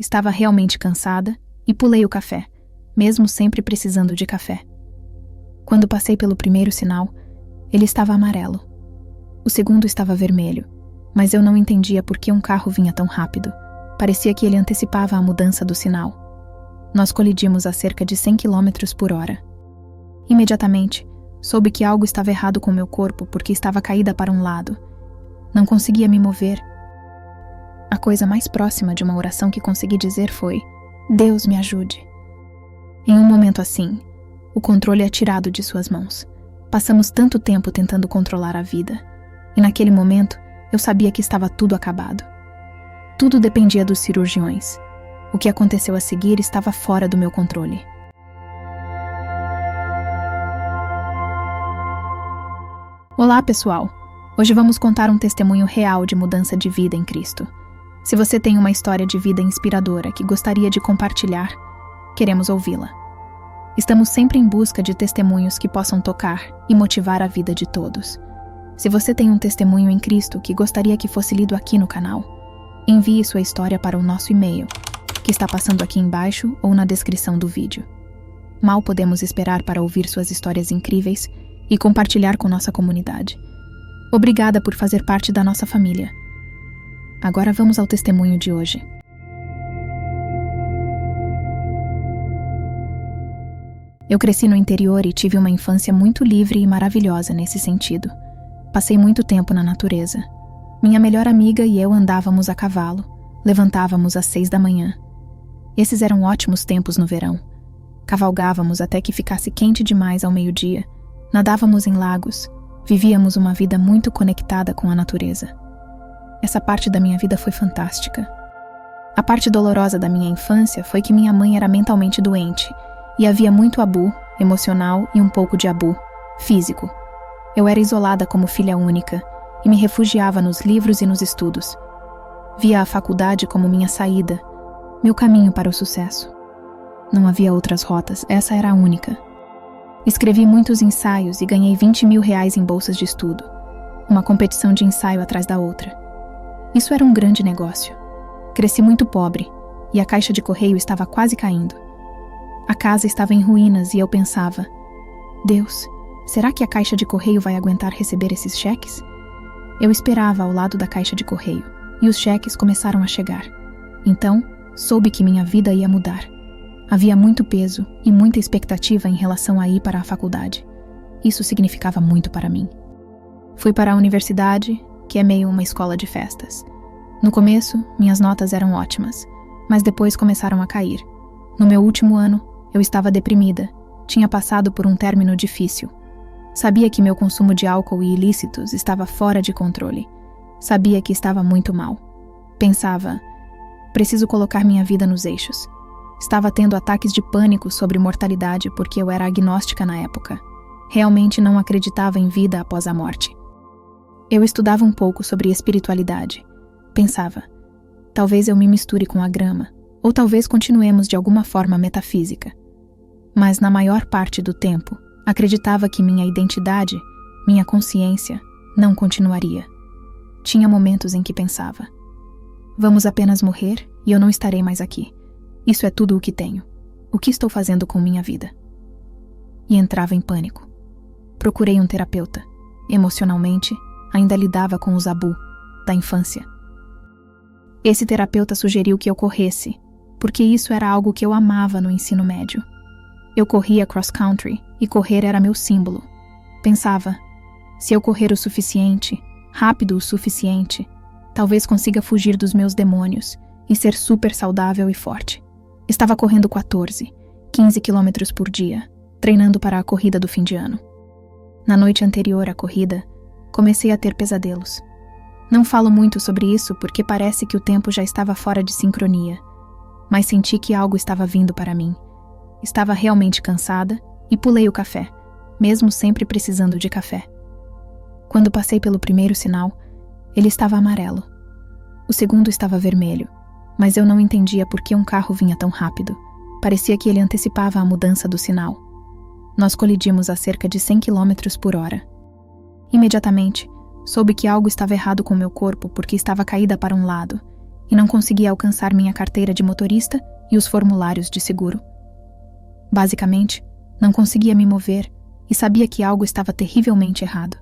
estava realmente cansada e pulei o café, mesmo sempre precisando de café. Quando passei pelo primeiro sinal, ele estava amarelo. O segundo estava vermelho, mas eu não entendia por que um carro vinha tão rápido. Parecia que ele antecipava a mudança do sinal. Nós colidimos a cerca de 100 km por hora. Imediatamente, soube que algo estava errado com meu corpo porque estava caída para um lado. Não conseguia me mover. A coisa mais próxima de uma oração que consegui dizer foi: Deus me ajude. Em um momento assim, o controle é tirado de suas mãos. Passamos tanto tempo tentando controlar a vida. E naquele momento, eu sabia que estava tudo acabado. Tudo dependia dos cirurgiões. O que aconteceu a seguir estava fora do meu controle. Olá, pessoal! Hoje vamos contar um testemunho real de mudança de vida em Cristo. Se você tem uma história de vida inspiradora que gostaria de compartilhar, queremos ouvi-la. Estamos sempre em busca de testemunhos que possam tocar e motivar a vida de todos. Se você tem um testemunho em Cristo que gostaria que fosse lido aqui no canal, envie sua história para o nosso e-mail, que está passando aqui embaixo ou na descrição do vídeo. Mal podemos esperar para ouvir suas histórias incríveis e compartilhar com nossa comunidade. Obrigada por fazer parte da nossa família. Agora vamos ao testemunho de hoje. Eu cresci no interior e tive uma infância muito livre e maravilhosa nesse sentido. Passei muito tempo na natureza. Minha melhor amiga e eu andávamos a cavalo, levantávamos às 6 da manhã. Esses eram ótimos tempos no verão. Cavalgávamos até que ficasse quente demais ao meio-dia, nadávamos em lagos, vivíamos uma vida muito conectada com a natureza. Essa parte da minha vida foi fantástica. A parte dolorosa da minha infância foi que minha mãe era mentalmente doente e havia muito abu emocional e um pouco de abu físico. Eu era isolada como filha única e me refugiava nos livros e nos estudos. Via a faculdade como minha saída, meu caminho para o sucesso. Não havia outras rotas, essa era a única. Escrevi muitos ensaios e ganhei 20 mil reais em bolsas de estudo, uma competição de ensaio atrás da outra. Isso era um grande negócio. Cresci muito pobre e a caixa de correio estava quase caindo. A casa estava em ruínas e eu pensava: Deus, será que a caixa de correio vai aguentar receber esses cheques? Eu esperava ao lado da caixa de correio e os cheques começaram a chegar. Então, soube que minha vida ia mudar. Havia muito peso e muita expectativa em relação a ir para a faculdade. Isso significava muito para mim. Fui para a universidade, que é meio uma escola de festas. No começo, minhas notas eram ótimas, mas depois começaram a cair. No meu último ano, eu estava deprimida. Tinha passado por um término difícil. Sabia que meu consumo de álcool e ilícitos estava fora de controle. Sabia que estava muito mal. Pensava: preciso colocar minha vida nos eixos. Estava tendo ataques de pânico sobre mortalidade porque eu era agnóstica na época. Realmente não acreditava em vida após a morte. Eu estudava um pouco sobre espiritualidade. Pensava: talvez eu me misture com a grama, ou talvez continuemos de alguma forma metafísica. Mas na maior parte do tempo, acreditava que minha identidade, minha consciência, não continuaria. Tinha momentos em que pensava: vamos apenas morrer e eu não estarei mais aqui. Isso é tudo o que tenho. O que estou fazendo com minha vida? E entrava em pânico. Procurei um terapeuta. Emocionalmente, ainda lidava com os abu da infância. Esse terapeuta sugeriu que eu corresse, porque isso era algo que eu amava no ensino médio. Eu corria cross-country e correr era meu símbolo. Pensava: se eu correr o suficiente, rápido o suficiente, talvez consiga fugir dos meus demônios e ser super saudável e forte. Estava correndo 14, 15 quilômetros por dia, treinando para a corrida do fim de ano. Na noite anterior à corrida, comecei a ter pesadelos. Não falo muito sobre isso porque parece que o tempo já estava fora de sincronia, mas senti que algo estava vindo para mim. Estava realmente cansada e pulei o café, mesmo sempre precisando de café. Quando passei pelo primeiro sinal, ele estava amarelo. O segundo estava vermelho, mas eu não entendia por que um carro vinha tão rápido. Parecia que ele antecipava a mudança do sinal. Nós colidimos a cerca de 100 km por hora. Imediatamente, soube que algo estava errado com meu corpo porque estava caída para um lado, e não conseguia alcançar minha carteira de motorista e os formulários de seguro. Basicamente, não conseguia me mover e sabia que algo estava terrivelmente errado.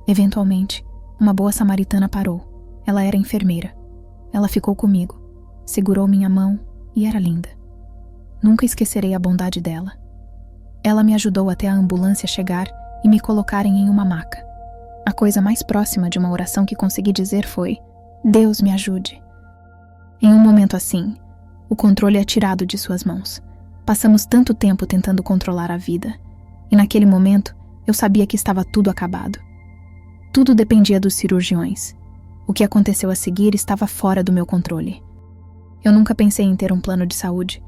Eventualmente, uma boa samaritana parou. Ela era enfermeira. Ela ficou comigo, segurou minha mão e era linda. Nunca esquecerei a bondade dela. Ela me ajudou até a ambulância chegar e me colocarem em uma maca. A coisa mais próxima de uma oração que consegui dizer foi: Deus me ajude. Em um momento assim, o controle é tirado de suas mãos. Passamos tanto tempo tentando controlar a vida, e naquele momento eu sabia que estava tudo acabado. Tudo dependia dos cirurgiões. O que aconteceu a seguir estava fora do meu controle. Eu nunca pensei em ter um plano de saúde.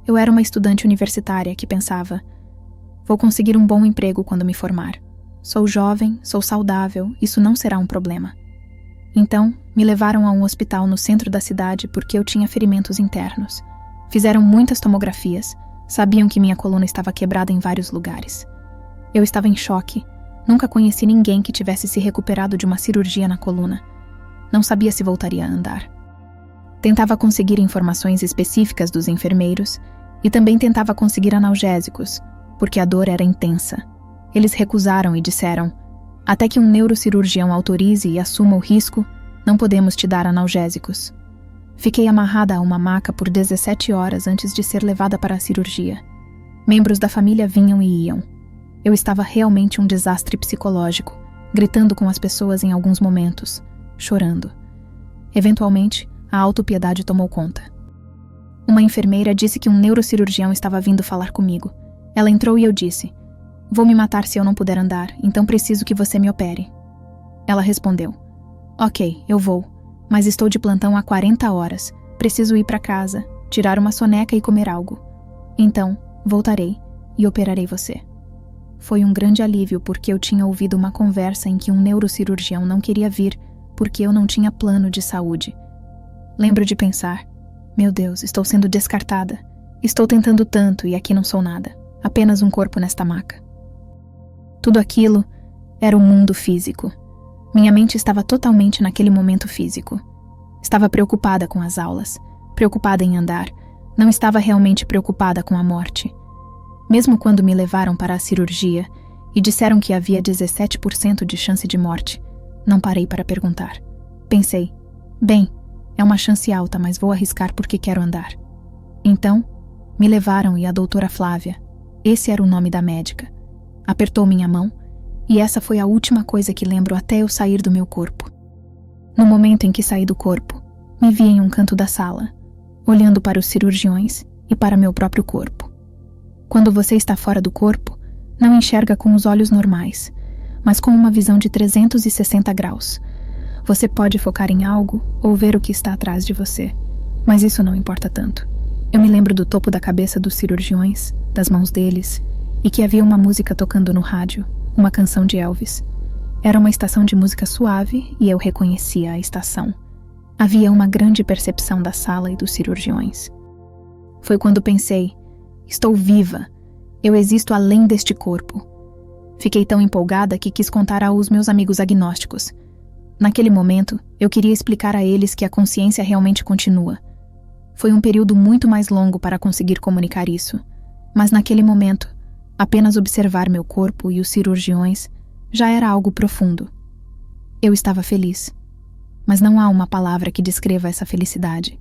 Eu era uma estudante universitária que pensava: vou conseguir um bom emprego quando me formar. Sou jovem, sou saudável, isso não será um problema. Então, me levaram a um hospital no centro da cidade porque eu tinha ferimentos internos. Fizeram muitas tomografias, sabiam que minha coluna estava quebrada em vários lugares. Eu estava em choque. Nunca conheci ninguém que tivesse se recuperado de uma cirurgia na coluna. Não sabia se voltaria a andar. Tentava conseguir informações específicas dos enfermeiros e também tentava conseguir analgésicos, porque a dor era intensa. Eles recusaram e disseram: até que um neurocirurgião autorize e assuma o risco, não podemos te dar analgésicos. Fiquei amarrada a uma maca por 17 horas antes de ser levada para a cirurgia. Membros da família vinham e iam. Eu estava realmente um desastre psicológico, gritando com as pessoas em alguns momentos, chorando. Eventualmente, a autopiedade tomou conta. Uma enfermeira disse que um neurocirurgião estava vindo falar comigo. Ela entrou e eu disse: vou me matar se eu não puder andar, então preciso que você me opere. Ela respondeu: ok, eu vou, mas estou de plantão há 40 horas, preciso ir para casa, tirar uma soneca e comer algo. Então, voltarei e operarei você. Foi um grande alívio porque eu tinha ouvido uma conversa em que um neurocirurgião não queria vir porque eu não tinha plano de saúde. Lembro de pensar: meu Deus, estou sendo descartada. Estou tentando tanto e aqui não sou nada, apenas um corpo nesta maca. Tudo aquilo era o mundo físico. Minha mente estava totalmente naquele momento físico. Estava preocupada com as aulas, preocupada em andar, não estava realmente preocupada com a morte. Mesmo quando me levaram para a cirurgia e disseram que havia 17% de chance de morte, não parei para perguntar. Pensei: bem, é uma chance alta, mas vou arriscar porque quero andar. Então, me levaram e a doutora Flávia, esse era o nome da médica, apertou minha mão e essa foi a última coisa que lembro até eu sair do meu corpo. No momento em que saí do corpo, me vi em um canto da sala, olhando para os cirurgiões e para meu próprio corpo. Quando você está fora do corpo, não enxerga com os olhos normais, mas com uma visão de 360 graus. Você pode focar em algo ou ver o que está atrás de você, mas isso não importa tanto. Eu me lembro do topo da cabeça dos cirurgiões, das mãos deles, e que havia uma música tocando no rádio, uma canção de Elvis. Era uma estação de música suave e eu reconhecia a estação. Havia uma grande percepção da sala e dos cirurgiões. Foi quando pensei: estou viva, eu existo além deste corpo. Fiquei tão empolgada que quis contar aos meus amigos agnósticos. Naquele momento, eu queria explicar a eles que a consciência realmente continua. Foi um período muito mais longo para conseguir comunicar isso, mas naquele momento, apenas observar meu corpo e os cirurgiões já era algo profundo. Eu estava feliz, mas não há uma palavra que descreva essa felicidade.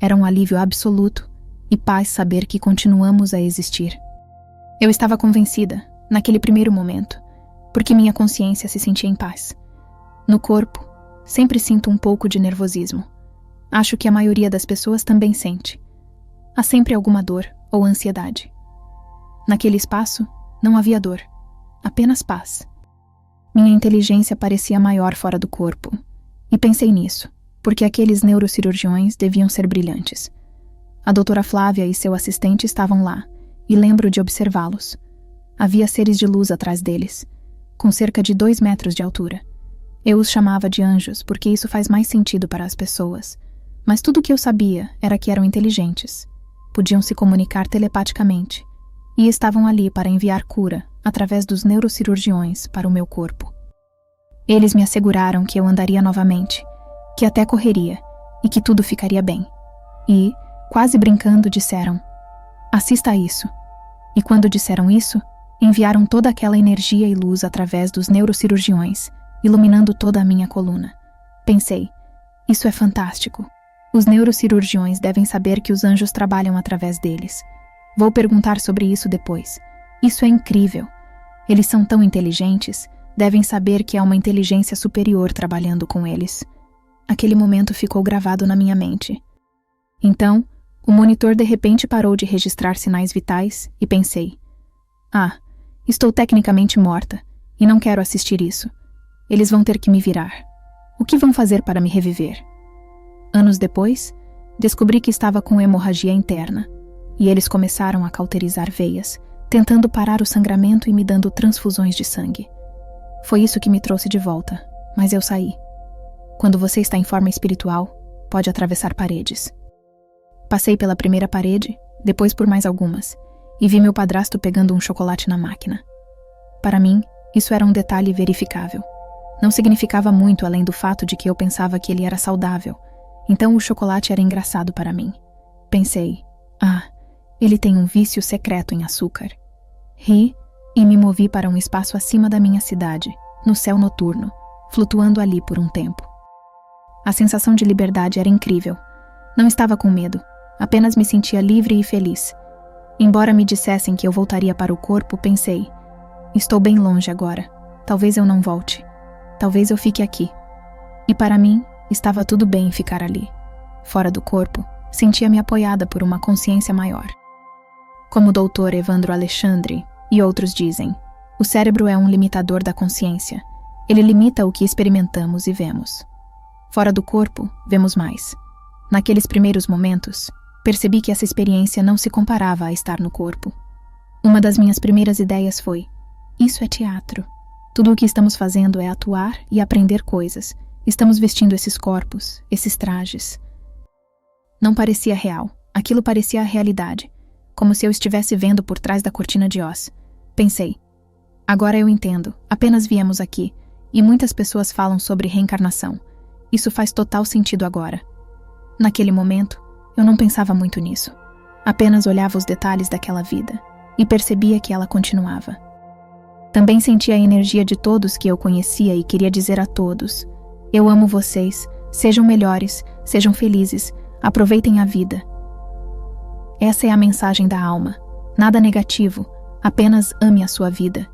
Era um alívio absoluto e paz saber que continuamos a existir. Eu estava convencida, naquele primeiro momento, porque minha consciência se sentia em paz. No corpo, sempre sinto um pouco de nervosismo. Acho que a maioria das pessoas também sente. Há sempre alguma dor ou ansiedade. Naquele espaço, não havia dor, apenas paz. Minha inteligência parecia maior fora do corpo, e pensei nisso, porque aqueles neurocirurgiões deviam ser brilhantes. A doutora Flávia e seu assistente estavam lá, e lembro de observá-los. Havia seres de luz atrás deles, com cerca de 2 metros de altura. Eu os chamava de anjos porque isso faz mais sentido para as pessoas, mas tudo o que eu sabia era que eram inteligentes, podiam se comunicar telepaticamente, e estavam ali para enviar cura através dos neurocirurgiões para o meu corpo. Eles me asseguraram que eu andaria novamente, que até correria, e que tudo ficaria bem. E, quase brincando, disseram: assista a isso. E quando disseram isso, enviaram toda aquela energia e luz através dos neurocirurgiões, iluminando toda a minha coluna. Pensei: isso é fantástico. Os neurocirurgiões devem saber que os anjos trabalham através deles. Vou perguntar sobre isso depois. Isso é incrível. Eles são tão inteligentes, devem saber que há uma inteligência superior trabalhando com eles. Aquele momento ficou gravado na minha mente. Então, o monitor de repente parou de registrar sinais vitais e pensei: estou tecnicamente morta e não quero assistir isso. Eles vão ter que me virar. O que vão fazer para me reviver? Anos depois, descobri que estava com hemorragia interna e eles começaram a cauterizar veias, tentando parar o sangramento e me dando transfusões de sangue. Foi isso que me trouxe de volta, mas eu saí. Quando você está em forma espiritual, pode atravessar paredes. Passei pela primeira parede, depois por mais algumas, e vi meu padrasto pegando um chocolate na máquina. Para mim, isso era um detalhe verificável. Não significava muito além do fato de que eu pensava que ele era saudável, então o chocolate era engraçado para mim. Pensei: ele tem um vício secreto em açúcar. Ri e me movi para um espaço acima da minha cidade, no céu noturno, flutuando ali por um tempo. A sensação de liberdade era incrível. Não estava com medo, apenas me sentia livre e feliz. Embora me dissessem que eu voltaria para o corpo, pensei: estou bem longe agora, talvez eu não volte, talvez eu fique aqui. E para mim, estava tudo bem em ficar ali. Fora do corpo, sentia-me apoiada por uma consciência maior. Como o Dr. Evandro Alexandre e outros dizem, o cérebro é um limitador da consciência. Ele limita o que experimentamos e vemos. Fora do corpo, vemos mais. Naqueles primeiros momentos, percebi que essa experiência não se comparava a estar no corpo. Uma das minhas primeiras ideias foi: isso é teatro. Tudo o que estamos fazendo é atuar e aprender coisas. Estamos vestindo esses corpos, esses trajes. Não parecia real. Aquilo parecia a realidade, como se eu estivesse vendo por trás da cortina de Oz. Pensei: agora eu entendo, apenas viemos aqui, e muitas pessoas falam sobre reencarnação. Isso faz total sentido agora. Naquele momento, eu não pensava muito nisso. Apenas olhava os detalhes daquela vida, e percebia que ela continuava. Também sentia a energia de todos que eu conhecia e queria dizer a todos: eu amo vocês, sejam melhores, sejam felizes, aproveitem a vida. Essa é a mensagem da alma. Nada negativo, apenas ame a sua vida.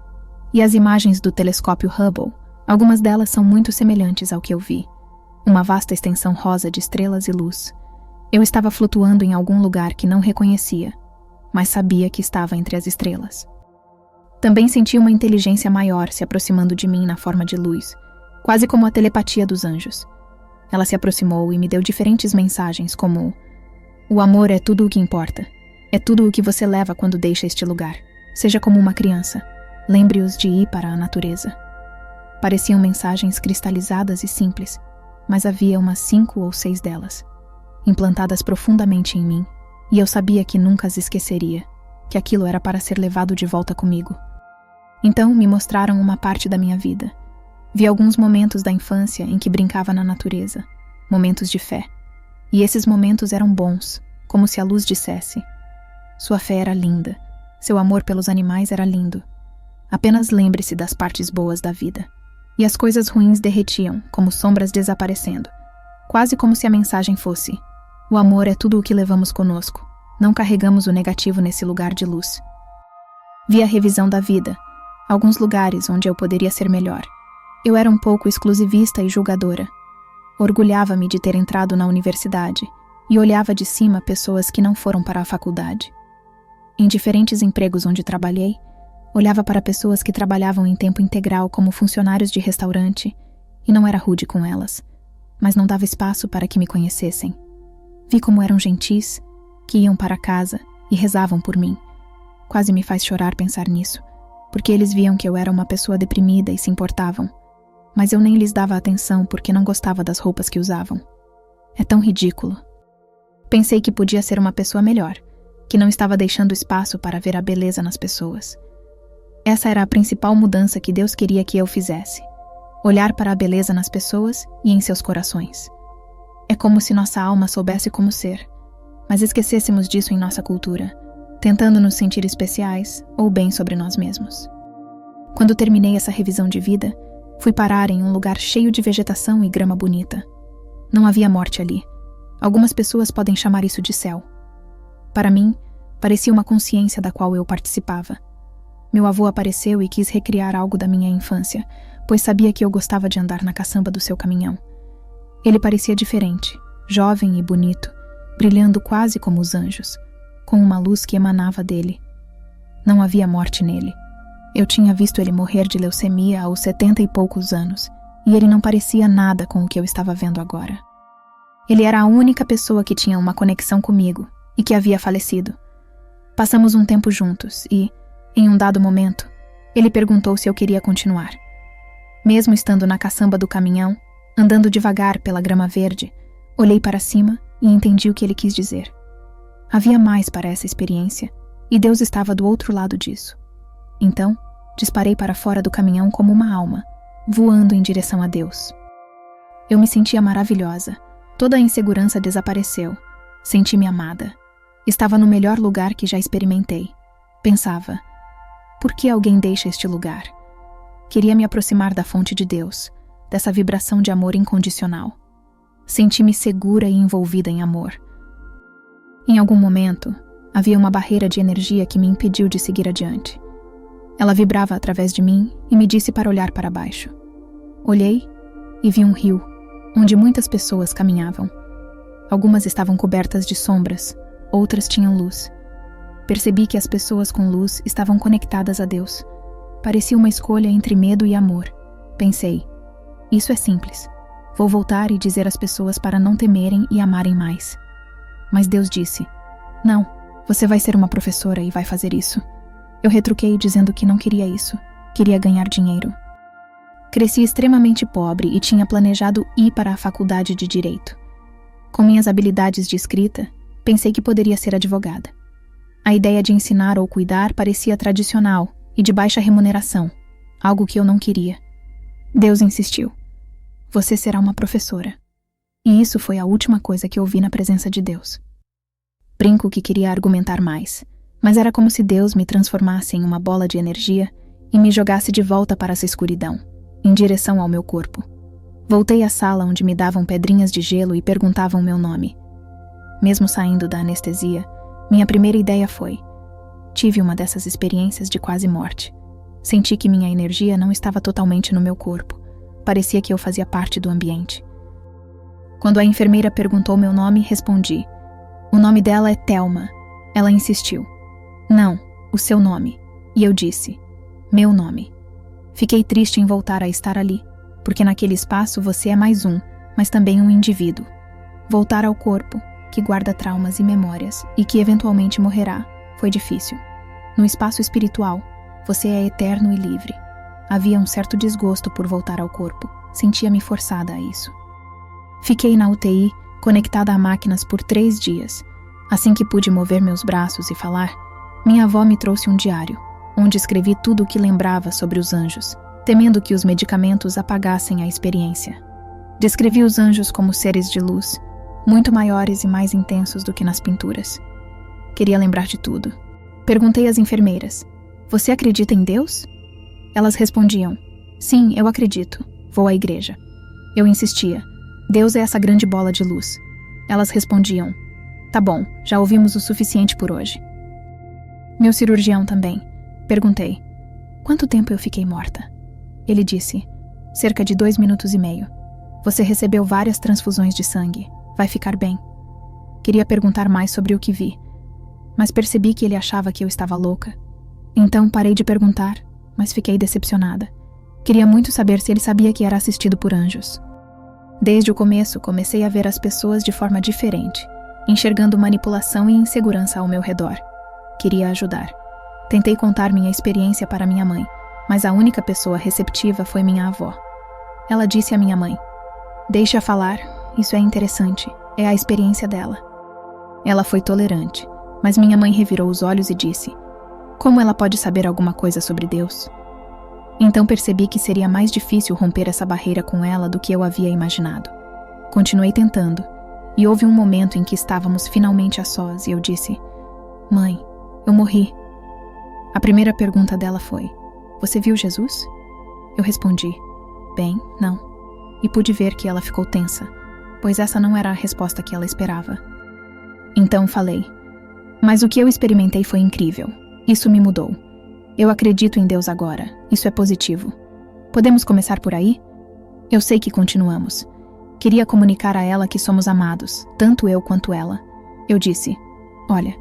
E as imagens do telescópio Hubble, algumas delas são muito semelhantes ao que eu vi. Uma vasta extensão rosa de estrelas e luz. Eu estava flutuando em algum lugar que não reconhecia, mas sabia que estava entre as estrelas. Também senti uma inteligência maior se aproximando de mim na forma de luz, quase como a telepatia dos anjos. Ela se aproximou e me deu diferentes mensagens como: o amor é tudo o que importa. É tudo o que você leva quando deixa este lugar. Seja como uma criança. Lembre-os de ir para a natureza. Pareciam mensagens cristalizadas e simples, mas havia umas 5 ou 6 delas, implantadas profundamente em mim, e eu sabia que nunca as esqueceria, que aquilo era para ser levado de volta comigo. Então me mostraram uma parte da minha vida. Vi alguns momentos da infância em que brincava na natureza, momentos de fé. E esses momentos eram bons, como se a luz dissesse: sua fé era linda, seu amor pelos animais era lindo. Apenas lembre-se das partes boas da vida. E as coisas ruins derretiam, como sombras desaparecendo, quase como se a mensagem fosse: o amor é tudo o que levamos conosco, não carregamos o negativo nesse lugar de luz. Vi a revisão da vida, alguns lugares onde eu poderia ser melhor. Eu era um pouco exclusivista e julgadora. Orgulhava-me de ter entrado na universidade e olhava de cima pessoas que não foram para a faculdade. Em diferentes empregos onde trabalhei, olhava para pessoas que trabalhavam em tempo integral como funcionários de restaurante e não era rude com elas, mas não dava espaço para que me conhecessem. Vi como eram gentis, que iam para casa e rezavam por mim. Quase me faz chorar pensar nisso, porque eles viam que eu era uma pessoa deprimida e se importavam. Mas eu nem lhes dava atenção porque não gostava das roupas que usavam. É tão ridículo. Pensei que podia ser uma pessoa melhor, que não estava deixando espaço para ver a beleza nas pessoas. Essa era a principal mudança que Deus queria que eu fizesse: olhar para a beleza nas pessoas e em seus corações. É como se nossa alma soubesse como ser, mas esquecêssemos disso em nossa cultura, tentando nos sentir especiais ou bem sobre nós mesmos. Quando terminei essa revisão de vida, fui parar em um lugar cheio de vegetação e grama bonita. Não havia morte ali. Algumas pessoas podem chamar isso de céu. Para mim, parecia uma consciência da qual eu participava. Meu avô apareceu e quis recriar algo da minha infância, pois sabia que eu gostava de andar na caçamba do seu caminhão. Ele parecia diferente, jovem e bonito, brilhando quase como os anjos, com uma luz que emanava dele. Não havia morte nele. Eu tinha visto ele morrer de leucemia aos 70 e poucos anos, e ele não parecia nada com o que eu estava vendo agora. Ele era a única pessoa que tinha uma conexão comigo e que havia falecido. Passamos um tempo juntos e, em um dado momento, ele perguntou se eu queria continuar. Mesmo estando na caçamba do caminhão, andando devagar pela grama verde, olhei para cima e entendi o que ele quis dizer. Havia mais para essa experiência, e Deus estava do outro lado disso. Então, disparei para fora do caminhão como uma alma, voando em direção a Deus. Eu me sentia maravilhosa. Toda a insegurança desapareceu. Senti-me amada. Estava no melhor lugar que já experimentei. Pensava, por que alguém deixa este lugar? Queria me aproximar da fonte de Deus, dessa vibração de amor incondicional. Senti-me segura e envolvida em amor. Em algum momento, havia uma barreira de energia que me impediu de seguir adiante. Ela vibrava através de mim e me disse para olhar para baixo. Olhei e vi um rio, onde muitas pessoas caminhavam. Algumas estavam cobertas de sombras, outras tinham luz. Percebi que as pessoas com luz estavam conectadas a Deus. Parecia uma escolha entre medo e amor. Pensei, isso é simples. Vou voltar e dizer às pessoas para não temerem e amarem mais. Mas Deus disse, não, você vai ser uma professora e vai fazer isso. Eu retruquei dizendo que não queria isso, queria ganhar dinheiro. Cresci extremamente pobre e tinha planejado ir para a faculdade de Direito. Com minhas habilidades de escrita, pensei que poderia ser advogada. A ideia de ensinar ou cuidar parecia tradicional e de baixa remuneração, algo que eu não queria. Deus insistiu. Você será uma professora. E isso foi a última coisa que ouvi na presença de Deus. Brinco que queria argumentar mais, mas era como se Deus me transformasse em uma bola de energia e me jogasse de volta para essa escuridão, em direção ao meu corpo. Voltei à sala onde me davam pedrinhas de gelo e perguntavam meu nome. Mesmo saindo da anestesia, minha primeira ideia foi: tive uma dessas experiências de quase morte. Senti que minha energia não estava totalmente no meu corpo. Parecia que eu fazia parte do ambiente. Quando a enfermeira perguntou meu nome, respondi. O nome dela é Thelma. Ela insistiu. Não, o seu nome. E eu disse, meu nome. Fiquei triste em voltar a estar ali, porque naquele espaço você é mais um, mas também um indivíduo. Voltar ao corpo, que guarda traumas e memórias e que eventualmente morrerá, foi difícil. No espaço espiritual, você é eterno e livre. Havia um certo desgosto por voltar ao corpo. Sentia-me forçada a isso. Fiquei na UTI, conectada a máquinas por 3 dias. Assim que pude mover meus braços e falar, minha avó me trouxe um diário, onde escrevi tudo o que lembrava sobre os anjos, temendo que os medicamentos apagassem a experiência. Descrevi os anjos como seres de luz, muito maiores e mais intensos do que nas pinturas. Queria lembrar de tudo. Perguntei às enfermeiras, você acredita em Deus? Elas respondiam, sim, eu acredito, vou à igreja. Eu insistia, Deus é essa grande bola de luz. Elas respondiam, tá bom, já ouvimos o suficiente por hoje. Meu cirurgião também. Perguntei, quanto tempo eu fiquei morta? Ele disse, cerca de 2 minutos e meio. Você recebeu várias transfusões de sangue, vai ficar bem. Queria perguntar mais sobre o que vi, mas percebi que ele achava que eu estava louca. Então parei de perguntar, mas fiquei decepcionada. Queria muito saber se ele sabia que era assistido por anjos. Desde o começo, comecei a ver as pessoas de forma diferente, enxergando manipulação e insegurança ao meu redor. Queria ajudar. Tentei contar minha experiência para minha mãe, mas a única pessoa receptiva foi minha avó. Ela disse à minha mãe, deixa falar, isso é interessante, é a experiência dela. Ela foi tolerante, mas minha mãe revirou os olhos e disse, como ela pode saber alguma coisa sobre Deus? Então percebi que seria mais difícil romper essa barreira com ela do que eu havia imaginado. Continuei tentando, e houve um momento em que estávamos finalmente a sós e eu disse: "Mãe, eu morri." A primeira pergunta dela foi: "Você viu Jesus?" Eu respondi: "Bem, não." E pude ver que ela ficou tensa, pois essa não era a resposta que ela esperava. Então falei: "Mas o que eu experimentei foi incrível. Isso me mudou. Eu acredito em Deus agora. Isso é positivo. Podemos começar por aí?" Eu sei que continuamos. Queria comunicar a ela que somos amados, tanto eu quanto ela. Eu disse: "Olha,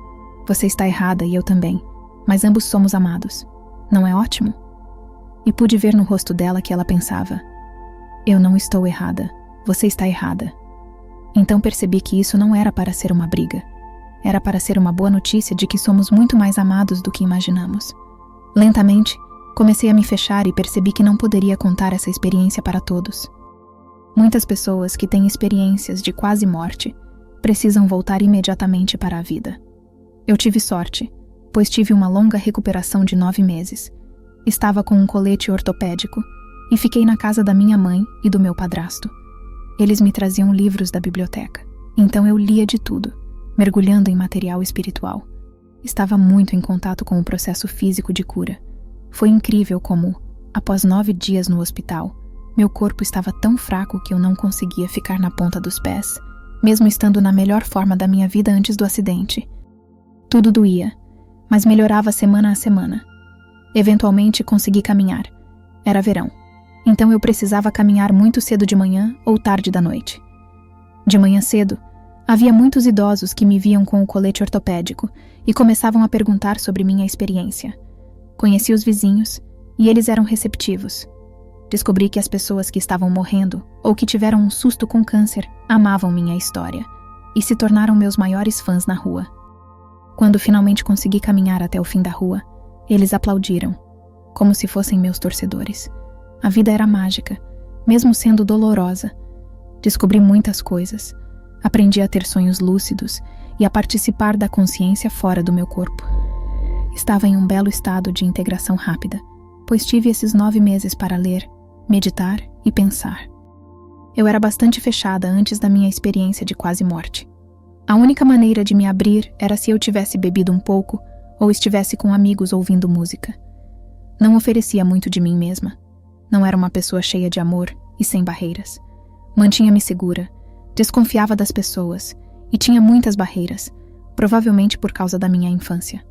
você está errada e eu também, mas ambos somos amados. Não é ótimo?" E pude ver no rosto dela que ela pensava: "Eu não estou errada. Você está errada." Então percebi que isso não era para ser uma briga. Era para ser uma boa notícia de que somos muito mais amados do que imaginamos. Lentamente, comecei a me fechar e percebi que não poderia contar essa experiência para todos. Muitas pessoas que têm experiências de quase morte precisam voltar imediatamente para a vida. Eu tive sorte, pois tive uma longa recuperação de 9 meses. Estava com um colete ortopédico e fiquei na casa da minha mãe e do meu padrasto. Eles me traziam livros da biblioteca, então eu lia de tudo, mergulhando em material espiritual. Estava muito em contato com o processo físico de cura. Foi incrível como, após 9 dias no hospital, meu corpo estava tão fraco que eu não conseguia ficar na ponta dos pés, mesmo estando na melhor forma da minha vida antes do acidente. Tudo doía, mas melhorava semana a semana. Eventualmente consegui caminhar. Era verão, então eu precisava caminhar muito cedo de manhã ou tarde da noite. De manhã cedo, havia muitos idosos que me viam com o colete ortopédico e começavam a perguntar sobre minha experiência. Conheci os vizinhos e eles eram receptivos. Descobri que as pessoas que estavam morrendo ou que tiveram um susto com câncer amavam minha história e se tornaram meus maiores fãs na rua. Quando finalmente consegui caminhar até o fim da rua, eles aplaudiram, como se fossem meus torcedores. A vida era mágica, mesmo sendo dolorosa. Descobri muitas coisas. Aprendi a ter sonhos lúcidos e a participar da consciência fora do meu corpo. Estava em um belo estado de integração rápida, pois tive esses 9 meses para ler, meditar e pensar. Eu era bastante fechada antes da minha experiência de quase morte. A única maneira de me abrir era se eu tivesse bebido um pouco ou estivesse com amigos ouvindo música. Não oferecia muito de mim mesma. Não era uma pessoa cheia de amor e sem barreiras. Mantinha-me segura, desconfiava das pessoas e tinha muitas barreiras, provavelmente por causa da minha infância.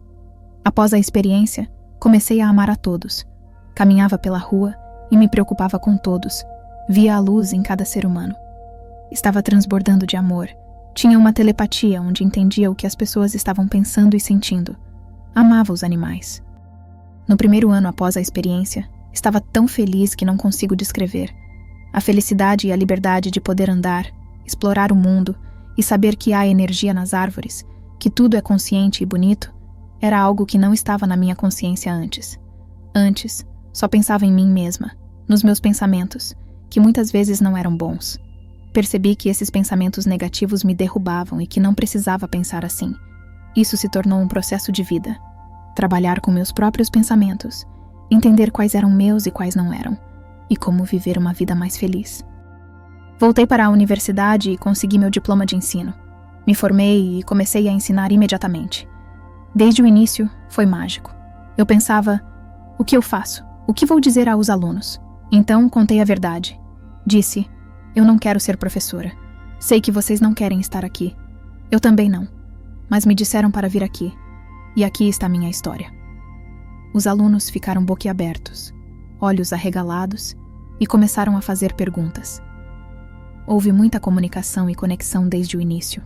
Após a experiência, comecei a amar a todos. Caminhava pela rua e me preocupava com todos. Via a luz em cada ser humano. Estava transbordando de amor. Tinha uma telepatia onde entendia o que as pessoas estavam pensando e sentindo. Amava os animais. No primeiro ano após a experiência, estava tão feliz que não consigo descrever. A felicidade e a liberdade de poder andar, explorar o mundo e saber que há energia nas árvores, que tudo é consciente e bonito, era algo que não estava na minha consciência antes. Antes, só pensava em mim mesma, nos meus pensamentos, que muitas vezes não eram bons. Percebi que esses pensamentos negativos me derrubavam e que não precisava pensar assim. Isso se tornou um processo de vida. Trabalhar com meus próprios pensamentos, entender quais eram meus e quais não eram, e como viver uma vida mais feliz. Voltei para a universidade e consegui meu diploma de ensino. Me formei e comecei a ensinar imediatamente. Desde o início, foi mágico. Eu pensava: o que eu faço? O que vou dizer aos alunos? Então, contei a verdade. Disse: eu não quero ser professora. Sei que vocês não querem estar aqui. Eu também não. Mas me disseram para vir aqui. E aqui está minha história. Os alunos ficaram boquiabertos, olhos arregalados, e começaram a fazer perguntas. Houve muita comunicação e conexão desde o início.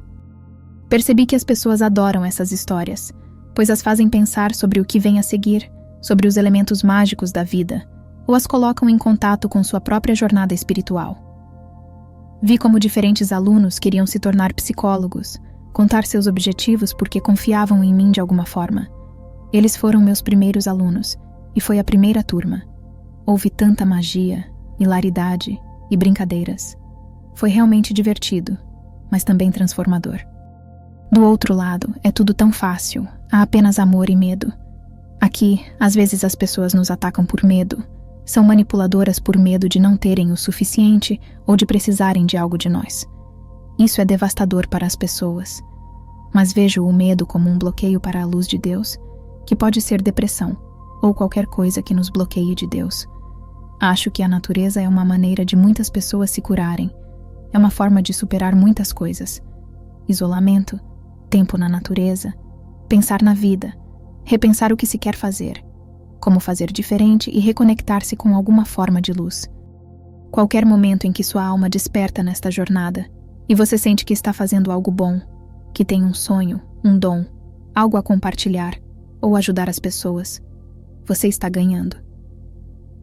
Percebi que as pessoas adoram essas histórias, pois as fazem pensar sobre o que vem a seguir, sobre os elementos mágicos da vida, ou as colocam em contato com sua própria jornada espiritual. Vi como diferentes alunos queriam se tornar psicólogos, contar seus objetivos porque confiavam em mim de alguma forma. Eles foram meus primeiros alunos, e foi a primeira turma. Houve tanta magia, hilaridade e brincadeiras. Foi realmente divertido, mas também transformador. Do outro lado, é tudo tão fácil, há apenas amor e medo. Aqui, às vezes as pessoas nos atacam por medo, são manipuladoras por medo de não terem o suficiente ou de precisarem de algo de nós. Isso é devastador para as pessoas. Mas vejo o medo como um bloqueio para a luz de Deus, que pode ser depressão ou qualquer coisa que nos bloqueie de Deus. Acho que a natureza é uma maneira de muitas pessoas se curarem. É uma forma de superar muitas coisas. Isolamento, tempo na natureza, pensar na vida, repensar o que se quer fazer, como fazer diferente e reconectar-se com alguma forma de luz. Qualquer momento em que sua alma desperta nesta jornada e você sente que está fazendo algo bom, que tem um sonho, um dom, algo a compartilhar ou ajudar as pessoas, você está ganhando.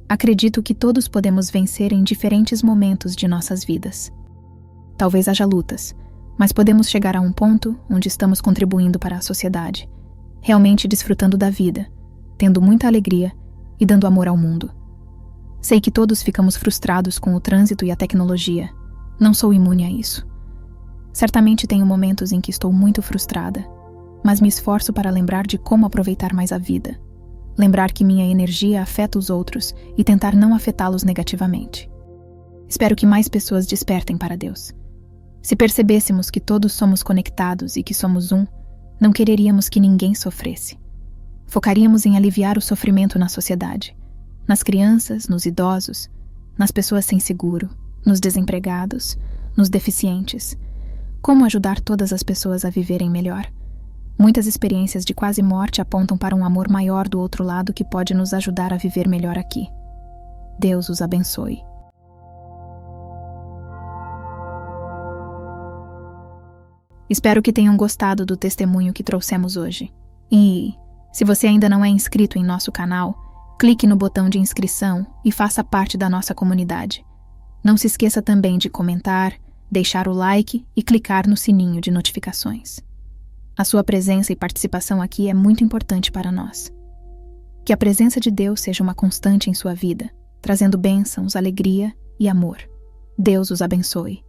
Acredito que todos podemos vencer em diferentes momentos de nossas vidas. Talvez haja lutas, mas podemos chegar a um ponto onde estamos contribuindo para a sociedade, realmente desfrutando da vida, tendo muita alegria e dando amor ao mundo. Sei que todos ficamos frustrados com o trânsito e a tecnologia. Não sou imune a isso. Certamente tenho momentos em que estou muito frustrada, mas me esforço para lembrar de como aproveitar mais a vida. Lembrar que minha energia afeta os outros e tentar não afetá-los negativamente. Espero que mais pessoas despertem para Deus. Se percebêssemos que todos somos conectados e que somos um, não quereríamos que ninguém sofresse. Focaríamos em aliviar o sofrimento na sociedade, nas crianças, nos idosos, nas pessoas sem seguro, nos desempregados, nos deficientes. Como ajudar todas as pessoas a viverem melhor? Muitas experiências de quase morte apontam para um amor maior do outro lado que pode nos ajudar a viver melhor aqui. Deus os abençoe. Espero que tenham gostado do testemunho que trouxemos hoje. E, se você ainda não é inscrito em nosso canal, clique no botão de inscrição e faça parte da nossa comunidade. Não se esqueça também de comentar, deixar o like e clicar no sininho de notificações. A sua presença e participação aqui é muito importante para nós. Que a presença de Deus seja uma constante em sua vida, trazendo bênçãos, alegria e amor. Deus os abençoe.